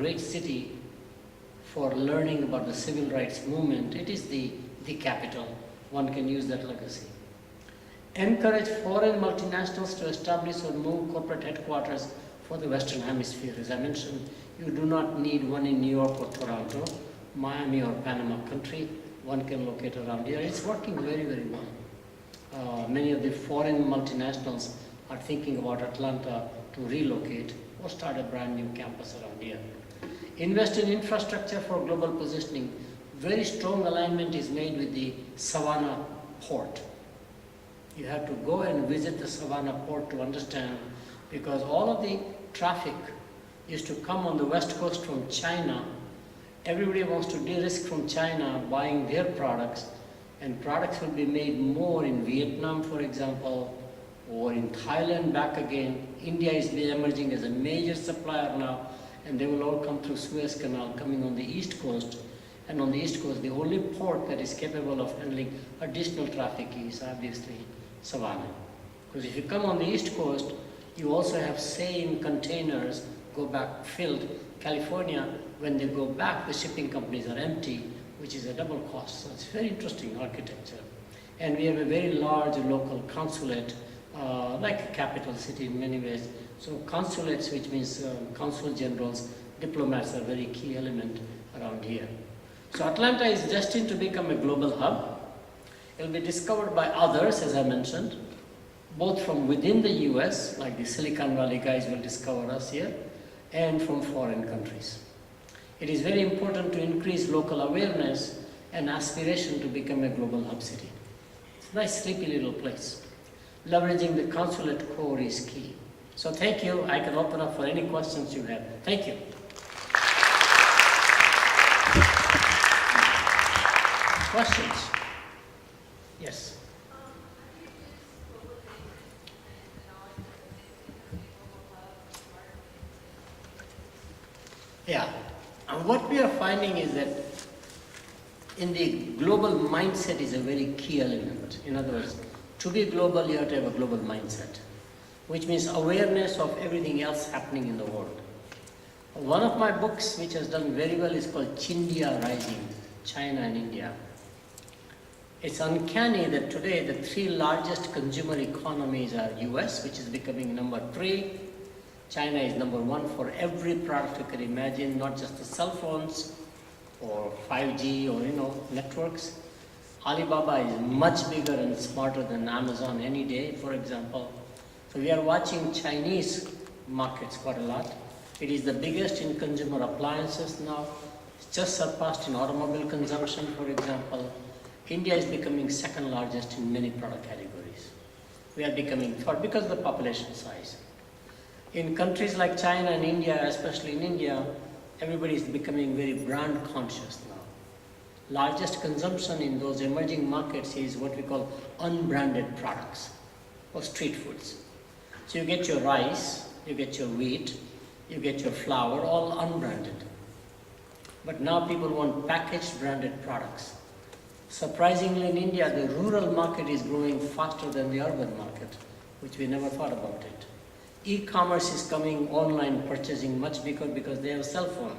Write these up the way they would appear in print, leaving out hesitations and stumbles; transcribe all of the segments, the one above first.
great city for learning about the civil rights movement. It is the capital. One can use that legacy. Encourage foreign multinationals to establish or move corporate headquarters for the Western Hemisphere. As I mentioned, you do not need one in New York or Toronto, Miami or Panama country. One can locate around here. It's working very, very well. Many of the foreign multinationals are thinking about Atlanta to relocate or start a brand new campus around here. Invest in infrastructure for global positioning. Very strong alignment is made with the Savannah port. You have to go and visit the Savannah port to understand, because all of the traffic used to come on the west coast from China. Everybody wants to de-risk from China buying their products, and products will be made more in Vietnam, for example, or in Thailand back again. India is emerging as a major supplier now, and they will all come through Suez Canal coming on the east coast. And on the east coast, the only port that is capable of handling additional traffic is obviously Savannah. Because if you come on the east coast, you also have same containers go back filled. California, when they go back, the shipping companies are empty, which is a double cost. So it's very interesting architecture. And we have a very large local consulate, like a capital city in many ways. So consulates, which means consul generals, diplomats are a very key element around here. So Atlanta is destined to become a global hub. It will be discovered by others, as I mentioned, both from within the US, like the Silicon Valley guys will discover us here, and from foreign countries. It is very important to increase local awareness and aspiration to become a global hub city. It's a nice sleepy little place. Leveraging the consulate core is key. So thank you. I can open up for any questions you have. Thank you. Questions? Yes. Yeah. And what we are finding is that in the global mindset is a very key element. In other words, to be global, you have to have a global mindset, which means awareness of everything else happening in the world. One of my books, which has done very well, is called Chindia Rising, China and India. It's uncanny that today the three largest consumer economies are US, which is becoming number 3. China is number 1 for every product you can imagine, not just the cell phones or 5G or networks. Alibaba is much bigger and smarter than Amazon any day, for example. So we are watching Chinese markets quite a lot. It is the biggest in consumer appliances now. It's just surpassed in automobile consumption, for example. India is becoming second largest in many product categories. We are becoming third because of the population size. In countries like China and India, especially in India, everybody is becoming very brand conscious now. Largest consumption in those emerging markets is what we call unbranded products or street foods. So you get your rice, you get your wheat, you get your flour, all unbranded. But now people want packaged branded products. Surprisingly, in India, the rural market is growing faster than the urban market, which we never thought about it. E-commerce is coming online purchasing much bigger because they have a cell phone.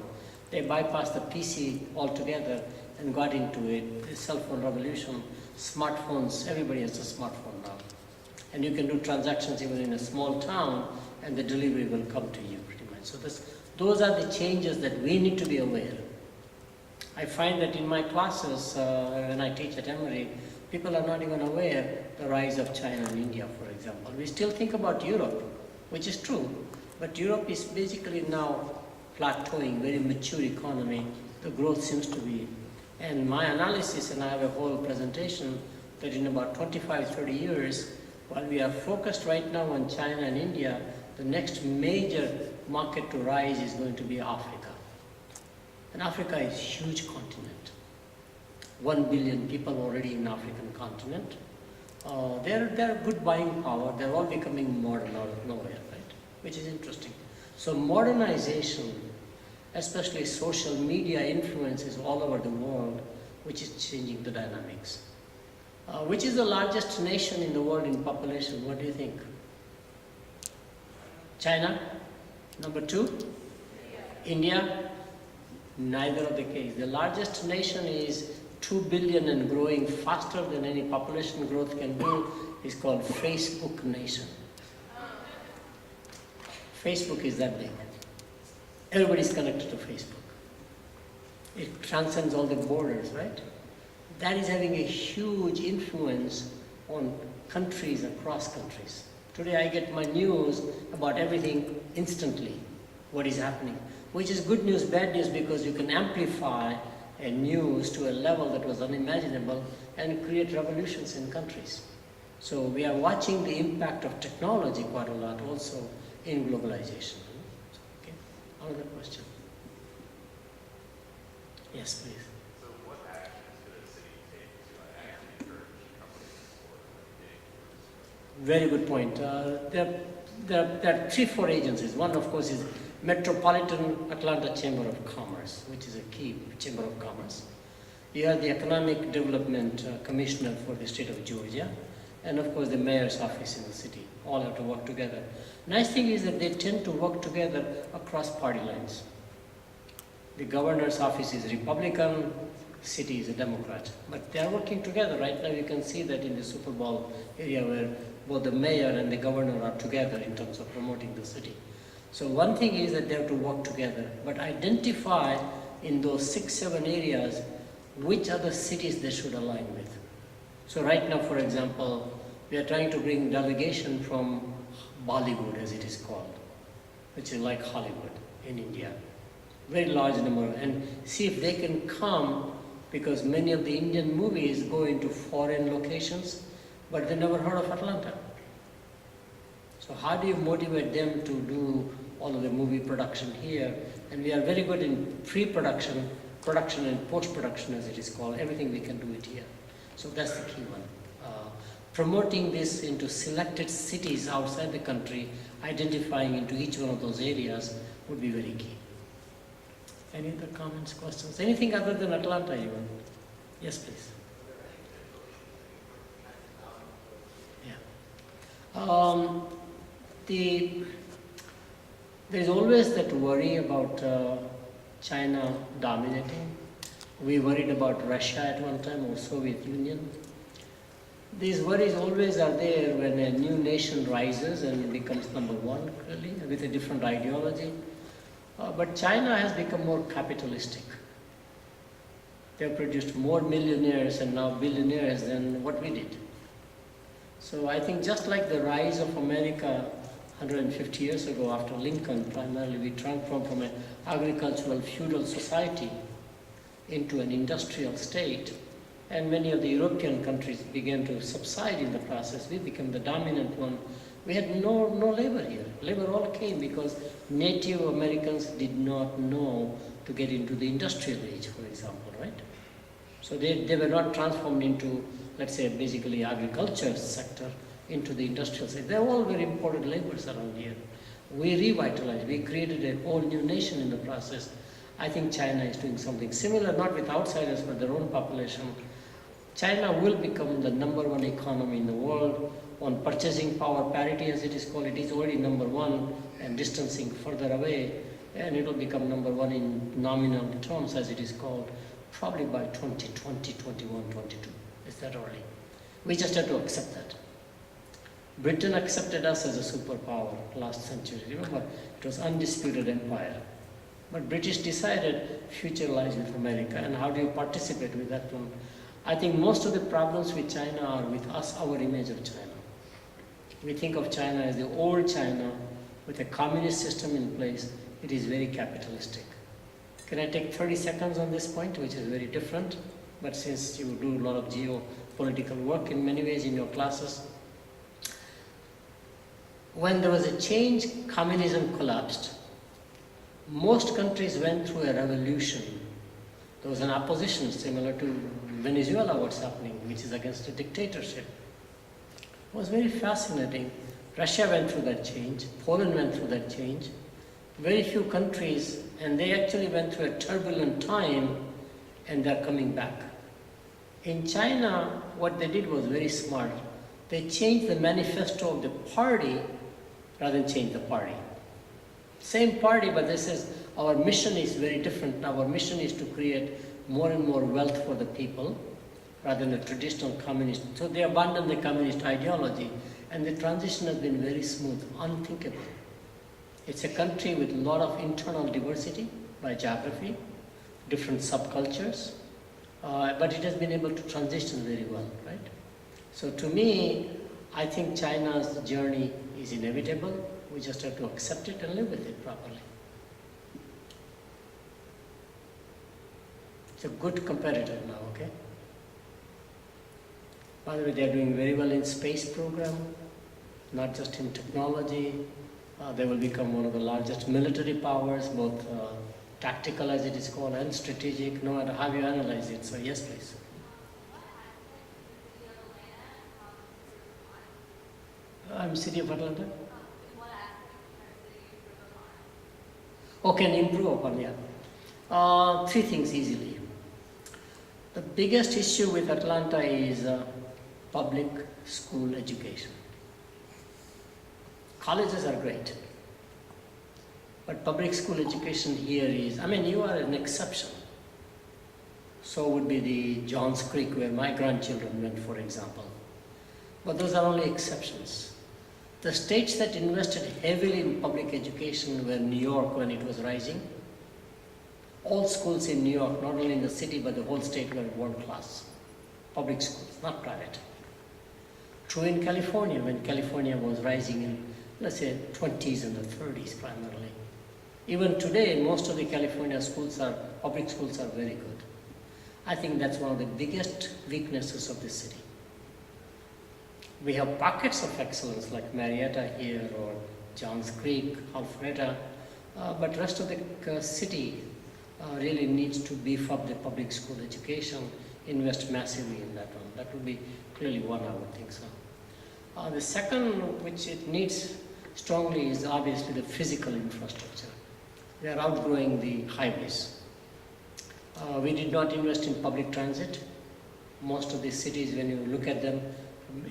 They bypassed the PC altogether and got into it, the cell phone revolution. Smartphones, everybody has a smartphone now. And you can do transactions even in a small town and the delivery will come to you pretty much. So those are the changes that we need to be aware. I find that in my classes, when I teach at Emory, people are not even aware the rise of China and India, for example. We still think about Europe, which is true, but Europe is basically now plateauing, very mature economy. The growth seems to be, and my analysis, and I have a whole presentation, that in about 25, 30 years, while we are focused right now on China and India, the next major market to rise is going to be Africa. And Africa is a huge continent. 1 billion people already in the African continent. They're good buying power. They're all becoming modern out of nowhere, right? Which is interesting. So modernization, especially social media influences all over the world, which is changing the dynamics. Which is the largest nation in the world in population? What do you think? China? Number 2? India? Neither of the case. The largest nation is 2 billion and growing faster than any population growth can do, is called Facebook nation. Facebook is that big. Everybody's connected to Facebook. It transcends all the borders, right? That is having a huge influence on countries across countries. Today I get my news about everything instantly, what is happening, which is good news, bad news, because you can amplify a news to a level that was unimaginable and create revolutions in countries. So we are watching the impact of technology quite a lot also in globalization. Okay, another question. Yes, please. So what actions could a city take to actually encourage companies for getting towards? Very good point. There are 3-4 agencies. One, of course, is Metropolitan Atlanta Chamber of Commerce, which is a key chamber of commerce. You have the Economic Development Commissioner for the state of Georgia, and of course the mayor's office in the city. All have to work together. Nice thing is that they tend to work together across party lines. The governor's office is Republican, city is a Democrat, but they are working together. Right now you can see that in the Super Bowl area where both the mayor and the governor are together in terms of promoting the city. So one thing is that they have to work together, but identify in those 6-7 areas which other cities they should align with. So right now, for example, we are trying to bring delegation from Bollywood, as it is called, which is like Hollywood in India. Very large number, and see if they can come, because many of the Indian movies go into foreign locations, but they never heard of Atlanta. So how do you motivate them to do all of the movie production here? And we are very good in pre-production, production and post-production, as it is called. Everything we can do it here. So that's the key one. Promoting this into selected cities outside the country, identifying into each one of those areas would be very key. Any other comments, questions? Anything other than Atlanta even? Yes, please. Yeah. There is always that worry about China dominating. We worried about Russia at one time, or Soviet Union. These worries always are there when a new nation rises and becomes number one, clearly, with a different ideology. But China has become more capitalistic. They have produced more millionaires and now billionaires than what we did. So I think just like the rise of America 150 years ago after Lincoln, primarily we transformed from an agricultural feudal society into an industrial state, and many of the European countries began to subside in the process. We became the dominant one. We had no labor here. Labor all came because Native Americans did not know to get into the industrial age, for example, right? So they were not transformed into, let's say, basically agriculture sector into the industrial sector. They're all very important laborers around here. We revitalized, we created a whole new nation in the process. I think China is doing something similar, not with outsiders, but their own population. China will become the #1 economy in the world. On purchasing power parity, as it is called, it is already #1 and distancing further away, and it will become #1 in nominal terms, as it is called, probably by 2020, 21, 22. Is that early? We just have to accept that. Britain accepted us as a superpower last century. Remember, it was undisputed empire. But British decided future lies with America, and how do you participate with that one? I think most of the problems with China are with us, our image of China. We think of China as the old China with a communist system in place. It is very capitalistic. Can I take 30 seconds on this point, which is very different? But since you do a lot of geopolitical work in many ways in your classes, when there was a change, communism collapsed. Most countries went through a revolution. There was an opposition similar to Venezuela, what's happening, which is against a dictatorship. It was very fascinating. Russia went through that change. Poland went through that change. Very few countries, and they actually went through a turbulent time, and they're coming back. In China, what they did was very smart. They changed the manifesto of the party rather than change the party. Same party, but this is, our mission is very different. Our mission is to create more and more wealth for the people rather than a traditional communist. So they abandoned the communist ideology, and the transition has been very smooth, unthinkable. It's a country with a lot of internal diversity by geography, different subcultures, but it has been able to transition very well, right? So to me, I think China's journey is inevitable. We just have to accept it and live with it properly. It's a good competitor now, okay? By the way, they are doing very well in space program, not just in technology. They will become one of the largest military powers, both tactical as it is called and strategic, no matter how you analyze it. So yes, please. I'm City of Atlanta. Oh, can improve upon, yeah. Three things easily. The biggest issue with Atlanta is public school education. Colleges are great, but public school education here is, I mean, you are an exception. So would be the Johns Creek where my grandchildren went, for example. But those are only exceptions. The states that invested heavily in public education were New York when it was rising. All schools in New York, not only in the city, but the whole state were world class. Public schools, not private. True in California, when California was rising in, let's say, 20s and the 30s primarily. Even today, most of the California schools are, public schools are very good. I think that's one of the biggest weaknesses of this city. We have pockets of excellence like Marietta here or Johns Creek, Alpharetta, but rest of the city really needs to beef up the public school education, invest massively in that one. That would be clearly one, I would think so. The second, which it needs strongly, is obviously the physical infrastructure. We are outgrowing the highways. We did not invest in public transit. Most of these cities, when you look at them,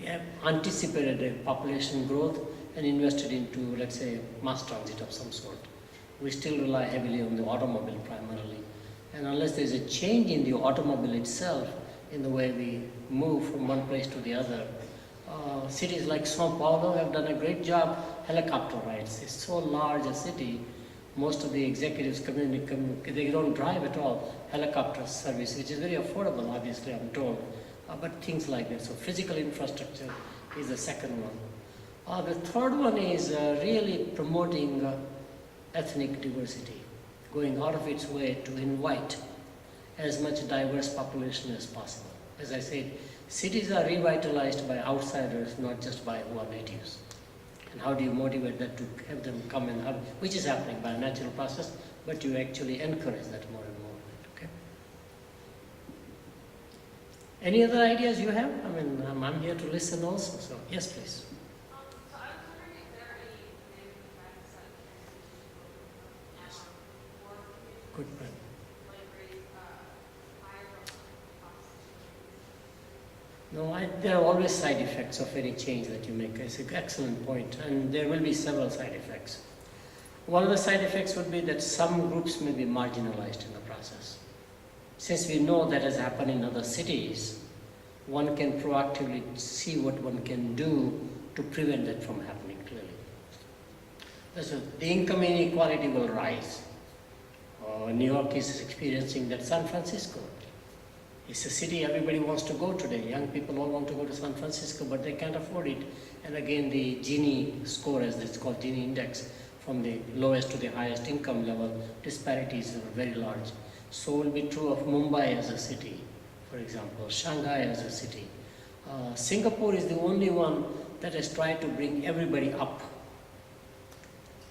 have anticipated a population growth and invested into, let's say, mass transit of some sort. We still rely heavily on the automobile primarily. And unless there's a change in the automobile itself, in the way we move from one place to the other, cities like São Paulo have done a great job helicopter rides. It's so large a city, most of the executives they don't drive at all, helicopter service, which is very affordable, obviously, I'm told. But things like that. So physical infrastructure is the second one. The third one is really promoting ethnic diversity, going out of its way to invite as much diverse population as possible. As I said, cities are revitalized by outsiders, not just by who are natives. And how do you motivate that to have them come and have, which is happening by a natural process, but you actually encourage that more and more. Okay. Any other ideas you have? I mean, I'm here to listen also, so yes, please. So I was wondering if there are any big trends like Good point. like raise higher prostitution. No, there are always side effects of any change that you make. It's an excellent point, and there will be several side effects. One of the side effects would be that some groups may be marginalized in the process. Since we know that has happened in other cities, one can proactively see what one can do to prevent that from happening clearly. So the income inequality will rise. New York is experiencing that. San Francisco. It's a city everybody wants to go today. Young people all want to go to San Francisco, but they can't afford it. And again, the Gini score, as it's called, Gini index, from the lowest to the highest income level, disparities are very large. So will be true of Mumbai as a city, for example, Shanghai as a city. Singapore is the only one that has tried to bring everybody up.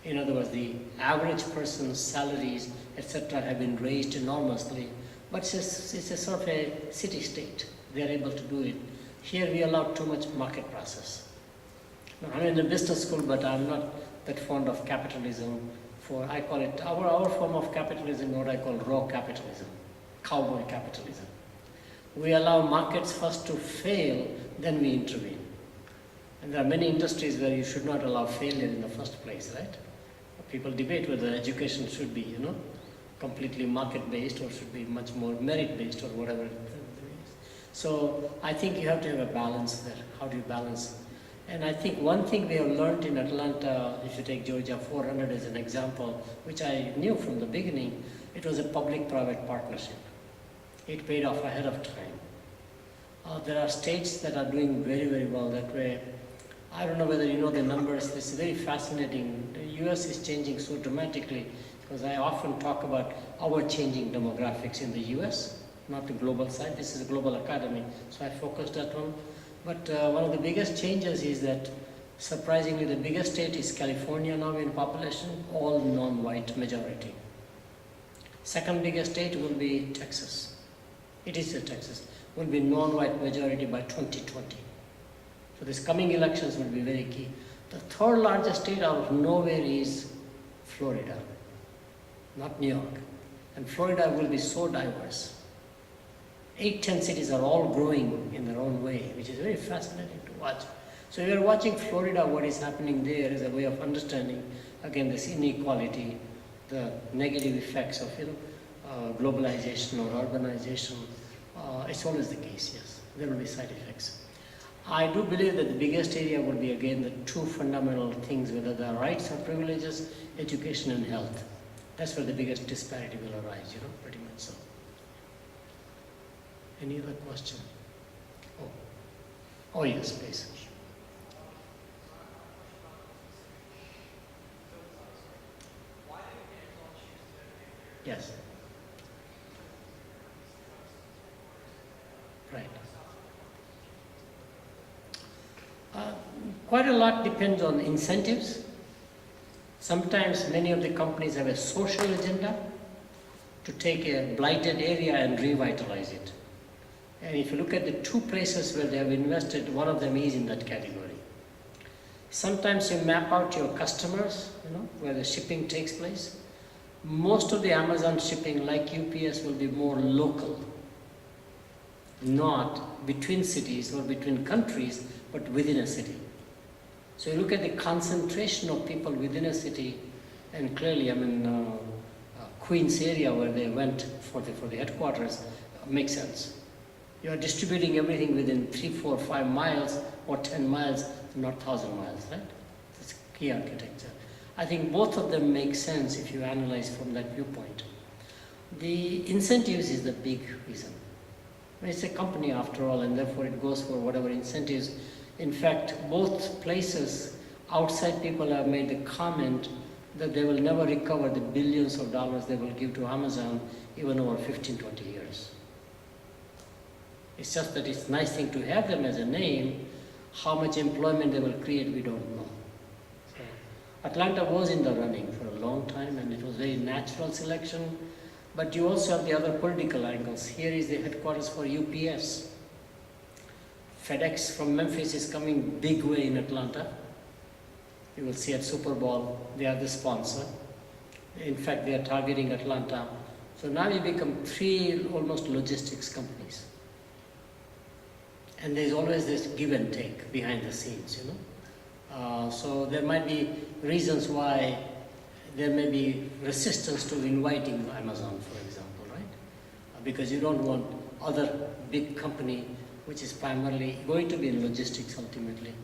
In other words, the average person's salaries, etc., have been raised enormously. But it's a sort of a city-state. They are able to do it. Here we allow too much market process. Now, I'm in the business school, but I'm not that fond of capitalism. I call it, our form of capitalism, what I call raw capitalism, cowboy capitalism. We allow markets first to fail, then we intervene. And there are many industries where you should not allow failure in the first place, right? People debate whether education should be, completely market-based or should be much more merit-based or whatever it is. So I think you have to have a balance there. How do you balance? And I think one thing we have learned in Atlanta, if you take Georgia 400 as an example, which I knew from the beginning, it was a public-private partnership. It paid off ahead of time. There are states that are doing very, very well that way. I don't know whether you know the numbers. It's very fascinating. The US is changing so dramatically because I often talk about our changing demographics in the US, not the global side. This is a global academy, so I focused that one. But one of the biggest changes is that, surprisingly, the biggest state is California now in population, all non-white majority. Second biggest state will be Texas. It is Texas. Will be non-white majority by 2020. So these coming elections will be very key. The third largest state out of nowhere is Florida, not New York. And Florida will be so diverse. 8-10 cities are all growing in their own way, which is very fascinating to watch. So if you're watching Florida, what is happening there is a way of understanding, again, this inequality, the negative effects of globalization or urbanization. It's always the case, yes. There will be side effects. I do believe that the biggest area would be, again, the two fundamental things, whether they are rights or privileges, education and health. That's where the biggest disparity will arise, pretty much so. Any other question? Oh yes, please. Yes. Right. Quite a lot depends on incentives. Sometimes many of the companies have a social agenda to take a blighted area and revitalize it. And if you look at the two places where they have invested, one of them is in that category. Sometimes you map out your customers, where the shipping takes place. Most of the Amazon shipping, like UPS, will be more local, not between cities or between countries, but within a city. So you look at the concentration of people within a city, and clearly, Queens area where they went for the headquarters makes sense. You are distributing everything within 3, 4, 5 miles or 10 miles, not 1,000 miles, right? That's key architecture. I think both of them make sense if you analyze from that viewpoint. The incentives is the big reason. It's a company after all, and therefore it goes for whatever incentives. In fact, both places, outside people have made the comment that they will never recover the billions of dollars they will give to Amazon even over 15, 20 years. It's just that it's a nice thing to have them as a name. How much employment they will create, we don't know. So, Atlanta was in the running for a long time, and it was very natural selection. But you also have the other political angles. Here is the headquarters for UPS. FedEx from Memphis is coming big way in Atlanta. You will see at Super Bowl, they are the sponsor. In fact, they are targeting Atlanta. So now you become 3 almost logistics companies. And there's always this give and take behind the scenes, So there might be reasons why there may be resistance to inviting Amazon, for example, right? Because you don't want other big company which is primarily going to be in logistics ultimately.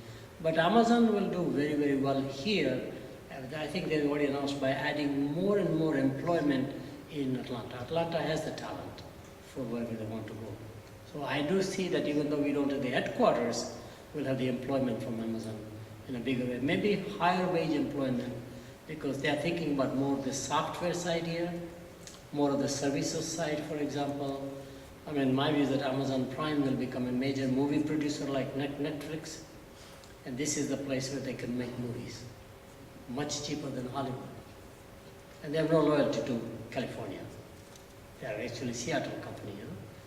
But Amazon will do very, very well here. I think they've already announced by adding more and more employment in Atlanta. Atlanta has the talent for wherever they want to go. So I do see that even though we don't have the headquarters, we'll have the employment from Amazon in a bigger way. Maybe higher wage employment, because they are thinking about more of the software side here, more of the services side, for example. My view is that Amazon Prime will become a major movie producer like Netflix, and this is the place where they can make movies, much cheaper than Hollywood. And they have no loyalty to California. They are actually a Seattle company,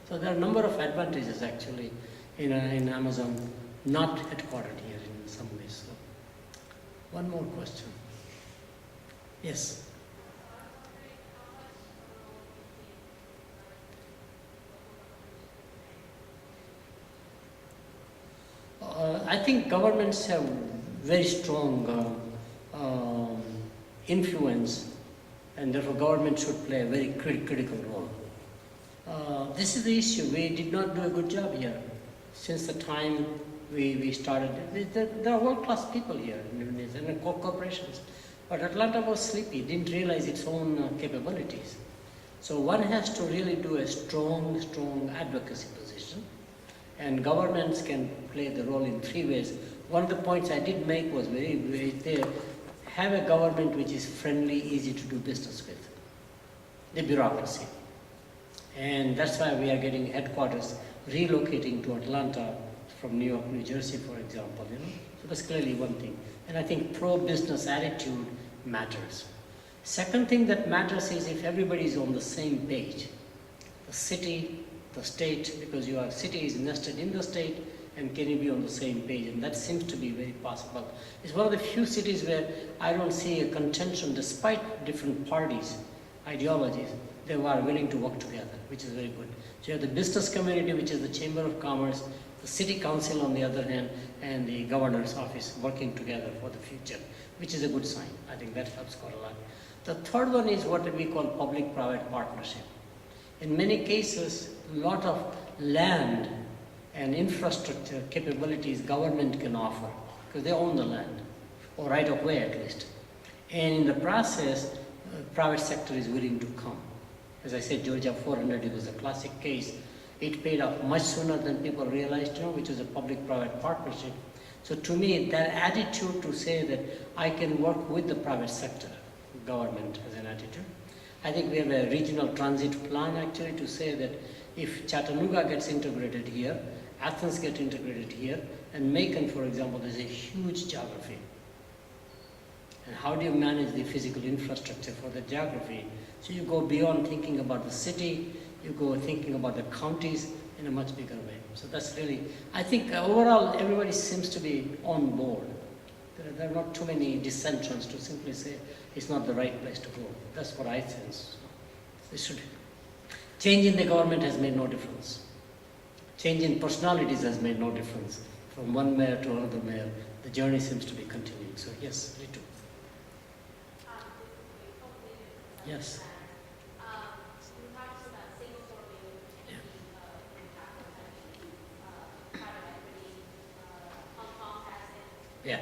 So there are a number of advantages actually in Amazon, not headquartered here in some ways. So, one more question. Yes. I think governments have very strong influence, and therefore government should play a very critical role. This is the issue. We did not do a good job here. Since the time we started, there are world-class people here in corporations. But Atlanta was sleepy, didn't realize its own capabilities. So one has to really do a strong advocacy position. And governments can play the role in three ways. One of the points I did make was very clear. Have a government which is friendly, easy to do business with. The bureaucracy. And that's why we are getting headquarters relocating to Atlanta from New York, New Jersey, for example. So that's clearly one thing. And I think pro-business attitude matters. Second thing that matters is if everybody is on the same page. The city, the state, because your city is nested in the state, and can you be on the same page? And that seems to be very possible. It's one of the few cities where I don't see a contention despite different parties, ideologies. They are willing to work together, which is very good. So you have the business community, which is the Chamber of Commerce, the City Council on the other hand, and the Governor's Office working together for the future, which is a good sign. I think that helps quite a lot. The third one is what we call public-private partnership. In many cases, a lot of land and infrastructure capabilities government can offer, because they own the land, or right of way at least. And in the process, private sector is willing to come. As I said, Georgia 400, it was a classic case. It paid off much sooner than people realized, which was a public-private partnership. So to me, that attitude to say that I can work with the private sector, government as an attitude. I think we have a regional transit plan actually to say that if Chattanooga gets integrated here, Athens gets integrated here, and Macon, for example, there's a huge geography. And how do you manage the physical infrastructure for the geography? So you go beyond thinking about the city, you go thinking about the counties in a much bigger way. So that's really, I think overall everybody seems to be on board. There are not too many dissensions to simply say it's not the right place to go. That's what I sense. Change in the government has made no difference. Change in personalities has made no difference. From one mayor to another mayor, the journey seems to be continuing. So yes, me too. Yes. Yeah.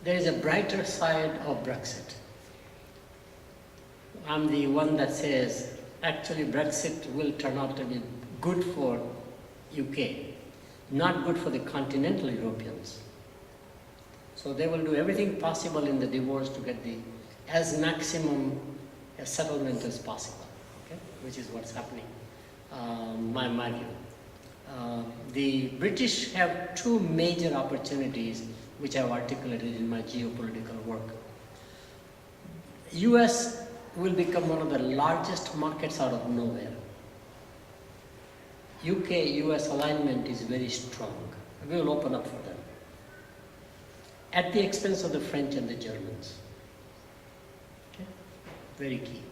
There is a brighter side of Brexit. I'm the one that says actually Brexit will turn out to be good for UK, not good for the continental Europeans. So they will do everything possible in the divorce to get the as maximum a settlement as possible, okay? Which is what's happening, my view. The British have two major opportunities which I've articulated in my geopolitical work. US will become one of the largest markets out of nowhere. UK-US alignment is very strong. We will open up for them. At the expense of the French and the Germans. Okay? Very key.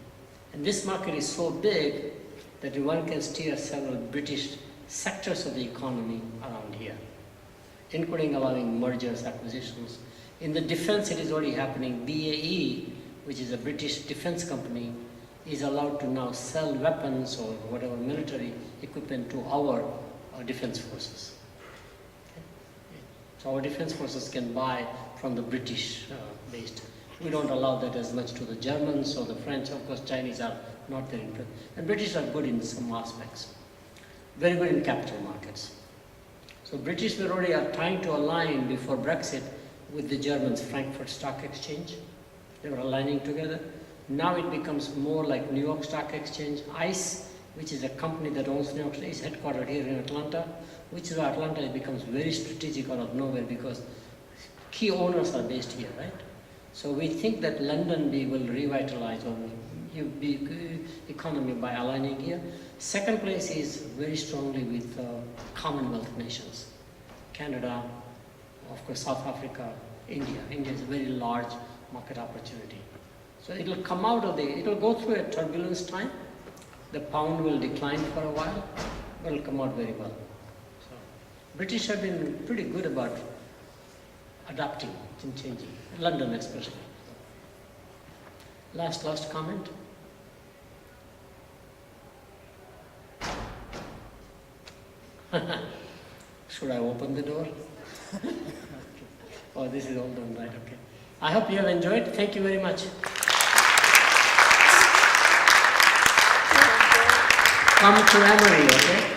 And this market is so big that one can steer several British sectors of the economy around here, including allowing mergers, acquisitions. In the defense, it is already happening. BAE, which is a British defense company, is allowed to now sell weapons or whatever military equipment to our defense forces. Okay? So our defense forces can buy from the British based. We don't allow that as much to the Germans or the French. Of course, Chinese are not very interested. And British are good in some aspects. Very good in capital markets. So British were already trying to align before Brexit with the Germans' Frankfurt Stock Exchange. They were aligning together. Now it becomes more like New York Stock Exchange. ICE, which is a company that owns New York, is headquartered here in Atlanta, which is why Atlanta becomes very strategic out of nowhere because key owners are based here, right? So we think that London will revitalize or the economy by aligning here. Second place is very strongly with Commonwealth nations. Canada, of course South Africa, India. India is a very large market opportunity. So it will come out of it will go through a turbulence time. the pound will decline for a while, but it'll come out very well. So, British have been pretty good about adapting and changing, London especially. Last comment? Should I open the door? Oh, this is all done right, okay. I hope you have enjoyed. Thank you very much. Come to Emory, okay?